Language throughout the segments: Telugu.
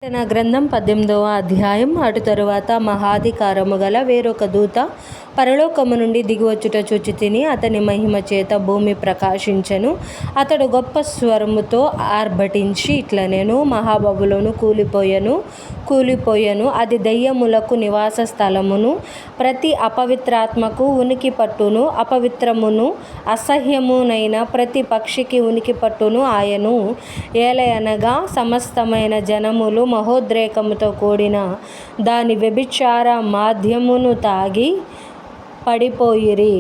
ప్రకటన గ్రంథం 18వ అధ్యాయం. అటు తరువాత మహాధికారము గల వేరొక దూత పరలోకము నుండి దిగివచ్చుట చూచి తిని, అతని మహిమ చేత భూమి ప్రకాశించెను. అతడు గొప్ప స్వరముతో ఆర్భటించి ఇట్లనెను: మహాబబులోను కూలిపోయెను, అది దెయ్యములకు నివాస స్థలమును, ప్రతి అపవిత్రాత్మకు ఉనికి పట్టును, అపవిత్రమును అసహ్యమునైన ప్రతి పక్షికి ఉనికి పట్టును ఆయను. ఏలయనగా సమస్తమైన జనములు మహోద్రేకముతో కూడిన దాని వ్యభిచార మాద్యమును తాగి పడిపోయిరి.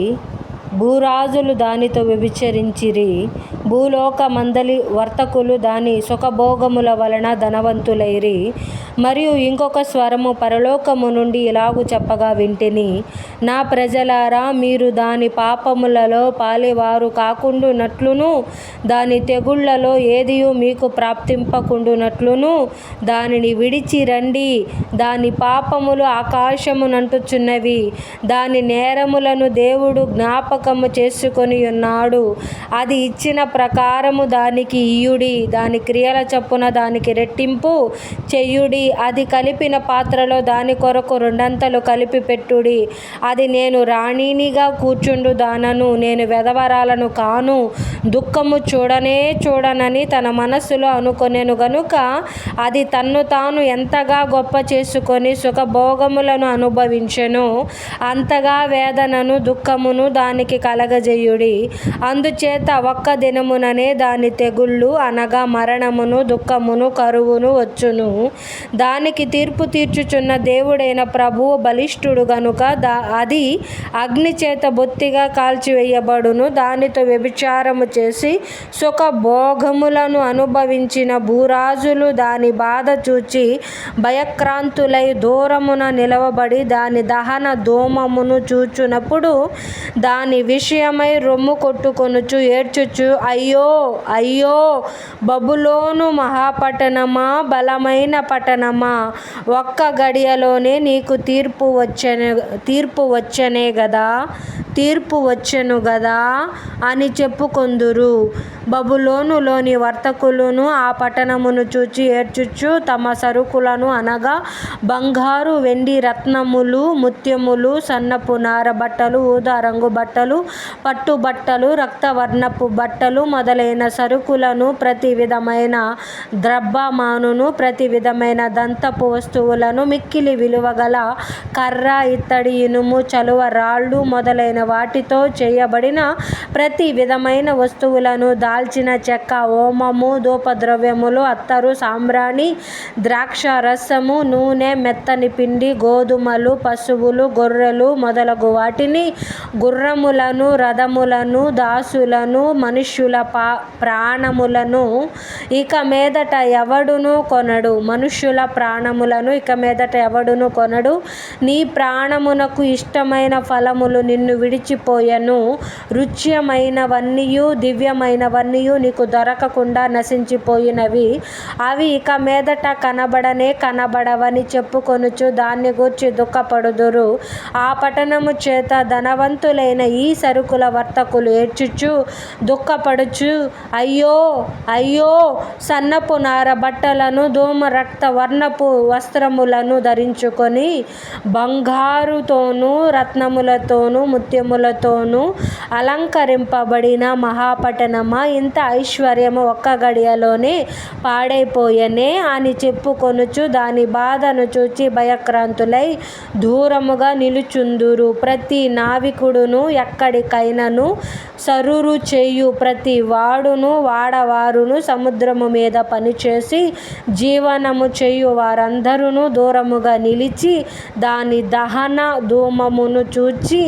భూరాజులు దానితో వ్యభిచరించిరి. భూలోకమందలి వర్తకులు దాని సుఖభోగముల వలన ధనవంతులైరి. మరియు ఇంకొక స్వరము పరలోకము నుండి ఇలాగు చెప్పగా వింటిని: నా ప్రజలారా, మీరు దాని పాపములలో పాలివారు కాకుండునట్లును, దాని తెగుళ్లలో ఏదియు మీకు ప్రాప్తింపకుండునట్లును దానిని విడిచి రండి. దాని పాపములు ఆకాశమునంటుచున్నవి, దాని నేరములను దేవుడు జ్ఞాపకము చేసుకొని ఉన్నాడు. అది ఇచ్చిన ప్రకారము దానికి ఇయ్యుడి, దాని క్రియల చొప్పున దానికి రెట్టింపు చెయ్యుడి. అది కలిపిన పాత్రలో దాని కొరకు రెండంతలు కలిపి పెట్టుడి. అది నేను రాణినిగా కూర్చుండు దానను, నేను వెధవరాలను కాను, దుఃఖము చూడనని తన మనస్సులో అనుకొనెను గనుక అది తన్ను తాను ఎంతగా గొప్ప చేసుకొని సుఖభోగములను అనుభవించెనో అంతగా వేదనను దుఃఖమును దానికి కలగజేయుడి. అందుచేత ఒక్క దినముననే దాని తెగుళ్ళు, అనగా మరణమును, దుఃఖమును, కరువును వచ్చును. దానికి తీర్పు తీర్చుచున్న దేవుడైన ప్రభువు బలిష్ఠుడు గనుక అది అగ్ని చేత బొత్తిగా కాల్చివేయబడును. దానితో వ్యభిచారము చేసి సుఖభోగములను అనుభవించిన భూరాజులు దాని బాధ చూచి భయక్రాంతులై దూరమున నిలవబడి దాని దహన ధూమమును చూచునప్పుడు దాని విషయమై రొమ్ము కొట్టుకొనుచు ఏడ్చుచు, అయ్యో అయ్యో బబులోను మహాపట్టణమా, బలమైన పట్టణమా, ఒక్క గడియలోనే నీకు తీర్పు వచ్చెను గదా అని చెప్పుకొందురు. బబులోనులోని వర్తకులను ఆ పట్టణమును చూచి ఏడ్చుచు తమ సరుకులను, అనగా బంగారు, వెండి, రత్నములు, ముత్యములు, సన్నపు నార బట్టలు, ఊదా రంగు బట్టలు, పట్టు బట్టలు, రక్తవర్ణపు బట్టలు మొదలైన సరుకులను, ప్రతి విధమైన ద్రవ్యమానును, ప్రతి విధమైన దంతపు వస్తువులను, మిక్కిలి విలువగల కర్ర, ఇత్తడి, ఇనుము, చలువ రాళ్ళు మొదలైన వాటితో చేయబడిన ప్రతి విధమైన వస్తువులను, దాల్చిన చెక్క, ఓమము, ధూపద్రవ్యములు, అత్తరు, సాంబ్రాణి, ద్రాక్ష రసము, నూనె, మెత్తని పిండి, గోధుమలు, పశువులు, గొర్రెలు మొదలగు వాటిని, గుర్రములను, రథములను, దాసులను, మనుష్యుల ప్రాణములను ఇక మీదట ఎవడును కొనడు. నీ ప్రాణమునకు ఇష్టమైన ఫలములు నిన్ను విడిచిపోయెను. రుచ్యమైనవన్నీయు దివ్యమైనవన్నీయు నీకు దొరకకుండా నశించిపోయినవి. అవి ఇక మీదట కనబడవని చెప్పుకొనుచు దాన్ని గూర్చి దుఃఖపడుదురు. ఆ పట్టణము చేత ధనవంతులైన ఈ సరుకుల వర్తకులు ఏడ్చుచు దుఃఖపడుచు, అయ్యో అయ్యో, సన్నపు నార బట్టలను, ధూమ రక్త వర్ణపు వస్త్రములను ధరించుకొని, బంగారుతోనూ రత్నములతోనూ ముత్యములతోనూ అలంకరింపబడిన మహాపట్టణమా, ఇంత ఐశ్వర్యము ఒక్క గడియలోనే పాడైపోయెనే అని చెప్పుకొనుచు దాని బాధను చూచి భయక్రాంతులై దూరముగా నిలుచుందురు. ప్రతి నావికుడును, ఎక్కడికైనను సరురు చేయు ప్రతి వాడును, వాడవారును, సముద్రము మీద పనిచేసి జీవనము చేయు వారందరును దూరముగా నిలిచి దాని దహన ధూమమును చూచి,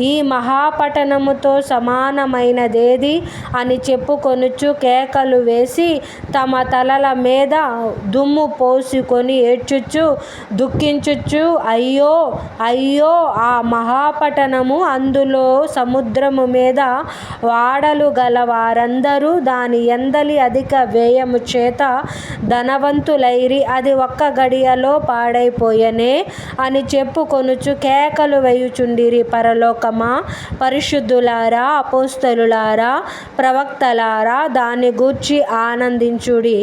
ఈ మహాపట్టణముతో సమానమైనదేది అని చెప్పుకొనుచు కేకలు వేసి తమ తలల మీద దుమ్ము పోసుకొని ఏడ్చుచు దుఃఖించుచు, అయ్యో అయ్యో, ఆ మహాపట్టణము, అందులో సముద్రము మీద వాడలు గల వారందరూ దాని యందలి అధిక వ్యయము చేత ధనవంతులైరి, అది ఒక్క గడియలో పాడైపోయెనే అని చెప్పుకొనుచు కేకలు వేయుచుండిరి. పరలోకమా, పరిశుద్ధులారా, అపోస్తలులారా, ప్రవక్తలారా, దాన్ని గూర్చి ఆనందించుడి.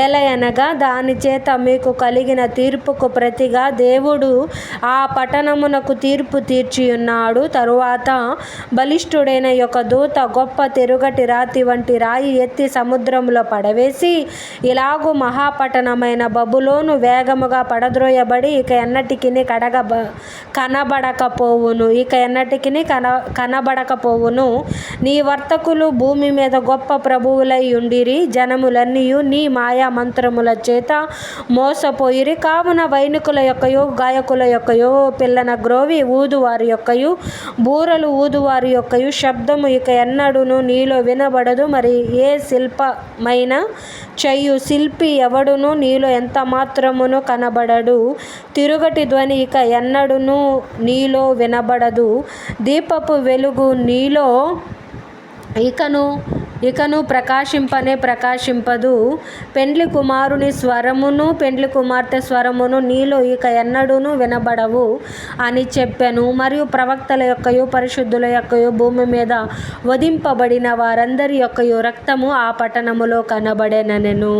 ఏలయనగా దాని చేత మీకు కలిగిన తీర్పుకు ప్రతిగా దేవుడు ఆ పట్టణమునకు తీర్పు తీర్చియున్నాడు. తరువాత బలిష్ఠుడైన యొక్క దూత గొప్ప తెరుగటి రాతి వంటి రాయి ఎత్తి సముద్రములో పడవేసి, ఇలాగు మహాపట్టణమైన బబులోను వేగముగా పడద్రోయబడి ఇక ఎన్నటికిని కనబడకపోవును. నీ వర్తకులు భూమి మీద గొప్ప ప్రభువులై ఉండిరి. జనములన్నీయు నీ మాయా మంత్రముల చేత మోసపోయిరి. కావున వైనికుల యొక్కయు, గాయకుల యొక్కయు, పిల్లన గ్రోవి ఊదువారి యొక్కయు, బూరలు ఊదువారి యొక్కయు శబ్దము ఇక ఎన్నడూను నీలో వినబడదు. మరి ఏ శిల్పమైన చెయ్యు శిల్పి ఎవడును నీలో ఎంత మాత్రమును కనబడడు. తిరుగటి ధ్వని ఇక ఎన్నడూను నీలో వినబడదు. దీపపు వెలుగు నీలో ఇకను ప్రకాశింపదు. పెండ్లి కుమారుని స్వరమును పెండ్లి కుమార్తె స్వరమును నీలో ఇక ఎన్నడూను వినబడవు అని చెప్పెను. మరియు ప్రవక్తల యొక్కయు, పరిశుద్ధుల యొక్కయు, భూమి మీద వధింపబడిన వారందరి యొక్కయు రక్తము ఆ పట్టణములో కనబడెనెను.